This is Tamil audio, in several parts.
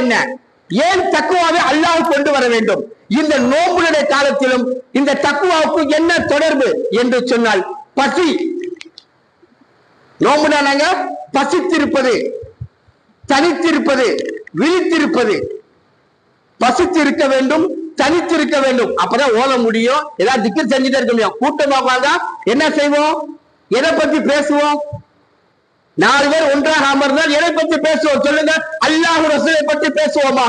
என்ன? ஏன் தக்குவாவை அல்லாஹ் கொண்டு வர வேண்டும்? இந்த நோம்புடைய காலத்திலும் இந்த தக்குவாவுக்கு என்ன தொடர்பு என்று சொன்னால், பசி. நோம்புனா நாங்க பசித்திருப்பது, தனித்திருப்பது, விழித்திருப்பது. பசித்திருக்க வேண்டும், தனித்திருக்க வேண்டும். அப்பதான் ஓத முடியும், ஏதாவது திக்கர் செஞ்சுட்டே இருக்க முடியும். கூட்டமாக வாழ்ந்தா என்ன செய்வோம்? எதை பத்தி பேசுவோம்? 4 பேர் ஒன்றாக அமர்ந்தால் எதை பற்றி பேசுவோம் சொல்லுங்க? அல்லாஹ் ரசூலை பற்றி பேசுவோமா?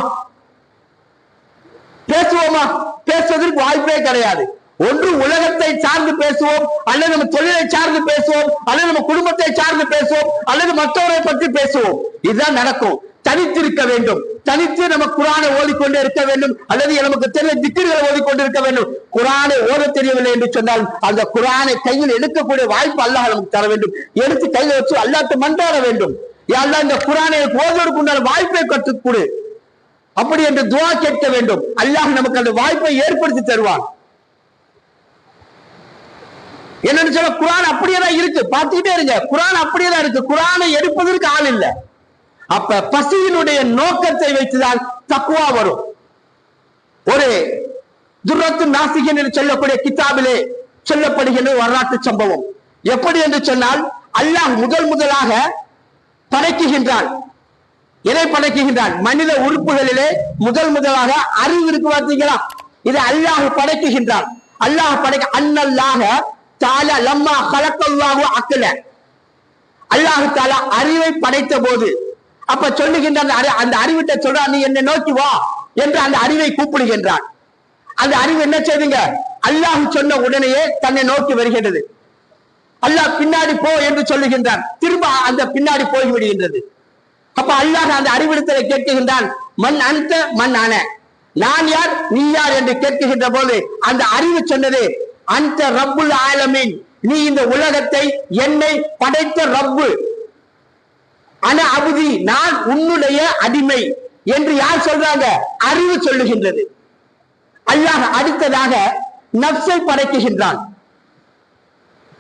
பேசுவோமா? பேசுவதற்கு வாய்ப்பே கிடையாது. ஒன்று உலகத்தை சார்ந்து பேசுவோம், அல்லது நம்ம தொழிலை சார்ந்து பேசுவோம், அல்லது நம்ம குடும்பத்தை சார்ந்து பேசுவோம், அல்லது மற்றவரை பற்றி பேசுவோம். இதுதான் நடக்கும். தனித்திருக்க வேண்டும். தனித்து நம்ம குரானை ஓதிக்கொண்டே இருக்க வேண்டும், அல்லது நமக்கு தெரிய திக்ருகளை ஓதிக்கொண்டு இருக்க வேண்டும். குரானை ஓத தெரியவில்லை என்று சொன்னால் அந்த குரானை கையில் எடுக்கக்கூடிய வாய்ப்பு அல்லாஹ் நமக்கு தர வேண்டும். எடுத்து கையில் வச்சு அல்லாஹ்ட்ட மன்றாட வேண்டும். அல்லாஹ் இந்த குரானை ஓதுவதற்கு உண்டான வாய்ப்பை கற்றுக் கொடு, அப்படி என்று துஆ கேட்க வேண்டும். அல்லாஹ் நமக்கு அந்த வாய்ப்பை ஏற்படுத்தி தருவான். என்னன்னு சொல்ல, குரான் அப்படியேதான் இருக்கு, பார்த்துக்கிட்டே இருங்க. குரான் அப்படியேதான் இருக்கு. குரானை எடுப்பதற்கு ஆள் இல்லை. அப்ப பசியினுடைய நோக்கத்தை வைத்துதான் தக்வா வரும். ஒரு துர்ரத்து நாசிகன் என்று சொல்லக்கூடிய கிதாபிலே சொல்லப்படுகின்ற வரலாற்று சம்பவம். எப்படி என்று சொன்னால், அல்லாஹ் முதலாக படைக்குகின்றான். எதை படைக்குகின்றான்? மனித உறுப்புகளிலே முதலாக அறிவு இருக்கு, பார்த்தீங்களா? இதை அல்லாஹ் படைக்குகின்றான். அல்லாஹ் படைக்க அன்னல்லாஹ தஆலா லம்மா கலக்கல்லாஹு அக்ல. அல்லாஹ் தஆலா அறிவை படைத்த போது அப்ப சொல்லுகின்ற அந்த அறிவிட்ட சொல்ற, நீ என்னை நோக்கி வா என்று அந்த அறிவை கூப்பிடுகின்றான். அந்த அறிவு என்ன செய்துங்க? அல்லாஹ் சொன்ன உடனேயே தன்னை நோக்கி வருகின்றது. அல்லாஹ் பின்னாடி போ என்று சொல்லுகின்றான், திரும்ப அந்த பின்னாடி போய் விடுகின்றது. அப்ப அல்லாஹ் அந்த அறிவிடத்தை கேட்கின்றான், மன் அன்த மன் அன, நான் யார் நீ யார் என்று கேட்கின்ற போது அந்த அறிவு சொன்னது, அந்த ரப்புல் ஆலமீன், நீ இந்த உலகத்தை என்னை படைத்த ரப்பு, அன அபுதி, நான் உன்னுடைய அடிமை என்று யார் சொல்றாங்க? அறிவு சொல்லுகின்றது. அல்லாஹ் அடுத்ததாக நப்சை படைக்குகின்றான்.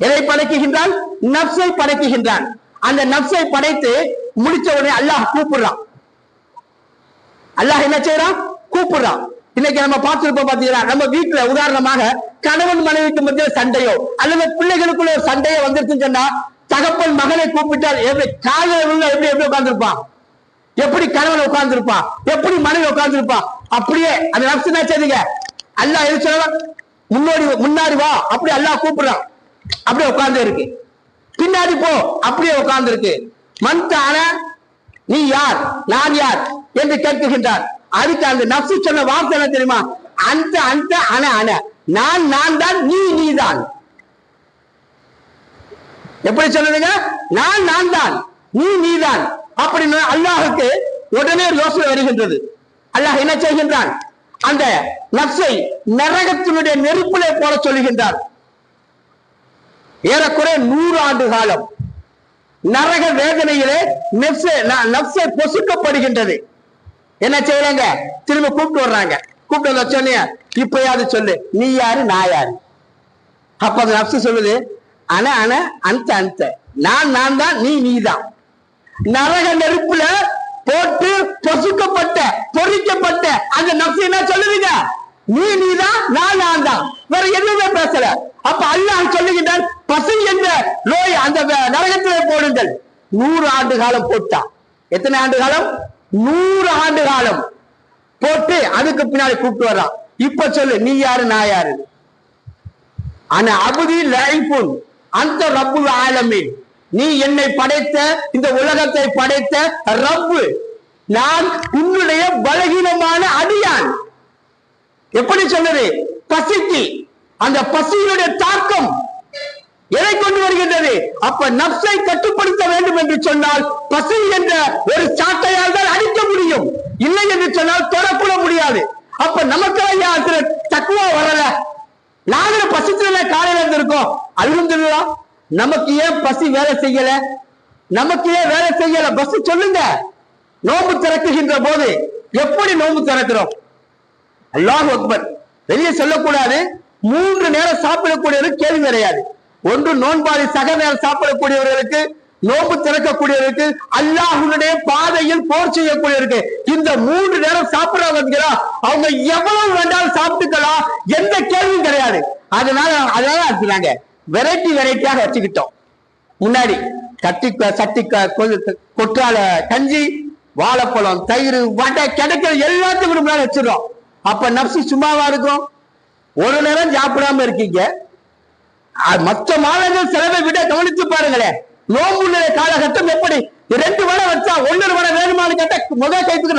எதை படைக்குகின்றான்? நப்சை படைக்குகின்றான். அந்த நப்சை படைத்து முடிச்ச உடனே அல்லாஹ் கூப்பிடுறான். அல்லாஹ் என்ன செய்யறான்? கூப்பிடுறான். இன்னைக்கு நம்ம பார்த்திருப்போம், பாத்தீங்களா? நம்ம வீட்டுல உதாரணமாக கணவன் மனைவிக்கு மத்திய சண்டையோ அல்லது பிள்ளைகளுக்குள்ள ஒரு சண்டையோ வந்துருச்சுன்னு சொன்னா, தகப்பன் மகனை கூப்பிட்டால் எப்படி காலையில் எப்படி உட்கார்ந்துருப்பான்? எப்படி கணவன் உட்கார்ந்துருப்பான்? எப்படி மனைவி உட்கார்ந்துருப்பான்? அப்படியே அந்த நப்சு என்ன செய்யுங்க? அல்லாஹ் எது சொல்லலாம்? முன்னாடி வா, அப்படி அல்லாஹ் கூப்பிடுறான். அப்படியே உட்கார்ந்து இருக்கு. பின்னாடி போ, அப்படியே உட்கார்ந்து இருக்கு. மன்தான, நீ யார் நான் யார் என்று கேட்கின்றார். அதுக்கு அந்த நப்சு சொன்ன வார்த்தை என்ன தெரியுமா? அந்த அந்த அன அன, நான் தான், நீ தான். எப்படி சொல்லுங்க? நான் தான், நீ தான். அப்படின்னு அல்லாஹுக்கு உடனே யோசனை வருகின்றது. அல்லாஹ் என்ன செய்கின்றான்? அந்த நப்சை நரகத்தினுடைய நெருப்பிலே போல சொல்லுகின்றார். ஏறக்குறைய 100 ஆண்டு காலம் நரக வேதனையிலே நப்சை பொசுக்கப்படுகின்றது. என்ன செய்யறாங்க? திரும்ப கூப்பிட்டு வர்றாங்க. கூப்பிட்டு சொன்னிய, இப்பயாவது சொல்லு, நீ யாரு நான் யாரு? அப்ப அந்த நப்சு சொல்லுது, அன அன அந்த அந்த, நான் தான், நீ தான். நரக நெருப்புல போட்டு பொசுக்கப்பட்ட பொறிக்கப்பட்ட அந்த நப்சு என்ன சொல்லுவீங்க? நீ தான், நான் தான், வேற எதுவுமே பேசல. அப்ப அல்லாஹ் சொல்லுகின்றான், பசி என்ற நோய் அந்த நரகத்திலே போடுங்கள். 100 ஆண்டு காலம் போட்டா. எத்தனை ஆண்டு காலம்? 100 ஆண்டு காலம் போட்டு அதுக்கு பின்னாடி கூப்பிட்டு வர்றான். இப்ப சொல்லு, நீ யாரு நான் யாரு? ஆனா அபுதி லைஃபுன் அந்த ரப்புல் ஆலமீன், நீ என்னை படைத்த இந்த உலகத்தை படைத்த ரப்பு, நான் உன்னுடைய பலகீனமான அடியான். எப்படி சொன்னது? பசிக்கு. அந்த பசியினுடைய தாக்கம் எதை கொண்டு வருகின்றது? அப்ப நப்சை கட்டுப்படுத்த வேண்டும் என்று சொன்னால் பசி என்ற ஒரு சாட்டையால் தான் அடிக்க முடியும். இல்லை என்று சொன்னால் தொடக்கூட முடியாது. அப்ப நமக்கு தக்குவா வரல, நாங்களும் பசித்துல காலையில இருந்திருக்கோம். அல்ஹம்துலில்லாஹ். நமக்கு ஏன் பசி வேலை செய்யல? நமக்கு ஏன் வேலை செய்யல? பஸ் சொல்லுங்க. நோம்பு திறக்குகின்ற போது எப்படி நோம்பு திறக்கிறோம்? அல்லாஹ் அக்பர். வெளியே சொல்லக்கூடாது. 3 நேரம் சாப்பிடக்கூடியவருக்கு கேள்வி கிடையாது. ஒன்று நோன்பாளி சக நேரம் சாப்பிடக்கூடியவர்களுக்கு நோம்பு திறக்கக்கூடியவருக்கு, அல்லாஹ்வுடைய பாதையில் போர் செய்யக்கூடியவருக்கு, இந்த 3 நேரம் சாப்பிடுறாங்க. அவங்க எவ்வளவு வேண்டாலும் சாப்பிட்டுக்கலாம், எந்த கேள்வியும் கிடையாது. அதனால நாங்க வெரைட்டியாக வச்சுக்கிட்டோம். முன்னாடி சட்டி கொற்றால கஞ்சி, வாழைப்பழம், தயிர், வடை கிடைக்கிற எல்லாத்துக்கும் முன்னாடி வச்சிடறோம். அப்ப நப்சு சும்மாவா இருக்கும்? ஒரு நேரம் சாப்பிடாம இருக்கீங்க. மற்ற மாதங்கள் செலவை விட கவனித்து பாருங்களேன். நோம்பு காலகட்டம் எப்படி 2 வடை வச்சா 1 வடை வேணுமான்னு கேட்டா முதல் கைத்துக்கு